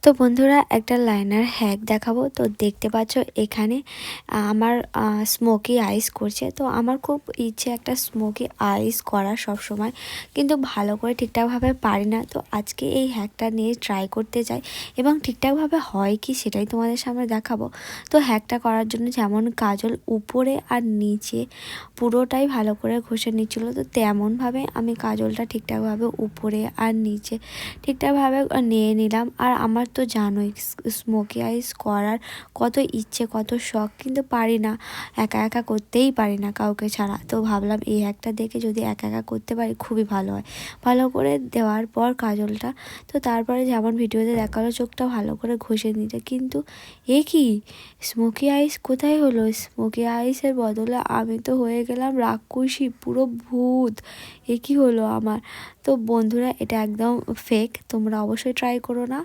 তো বন্ধুরা একটা লাইনার হ্যাক দেখাবো। তো দেখতে পাচ্ছ এখানে আমার স্মোকি আইস করছে। তো আমার খুব ইচ্ছে একটা স্মোকি আইস করা সব সময়, কিন্তু ভালো করে ঠিকঠাকভাবে পারি না। তো আজকে এই হ্যাকটা নিয়ে ট্রাই করতে চাই এবং ঠিকঠাকভাবে হয় কি সেটাই তোমাদের সামনে দেখাবো। তো হ্যাকটা করার জন্য যেমন কাজল উপরে আর নিচে পুরোটাই ভালো করে ঘষে নিচ্ছিলো, তো তেমনভাবে আমি কাজলটা ঠিকঠাকভাবে উপরে আর নিচে ঠিকঠাকভাবে নিয়ে নিলাম। আর আমার তো জানোই স্মোকি আইস করার কত ইচ্ছে কত শখ, কিন্তু পারি না, একা একা করতেই পারি না কাউকে ছাড়া। তো ভাবলাম এই একটা দেখে যদি একা একা করতে পারি খুবই ভালো হয়। ভালো করে দেওয়ার পর কাজলটা, তো তারপরে যেমন ভিডিওতে দেখালো চোখটা ভালো করে ঘষে নিতে, কিন্তু এ কি স্মোকি আইস কোথায় হলো? স্মোকি আইসের বদলে আমি তো হয়ে গেলাম রাক্ষসী, পুরো ভূত। এ কি হলো আমার? তো বন্ধুরা এটা একদম ফেক, তোমরা অবশ্যই ট্রাই করো না।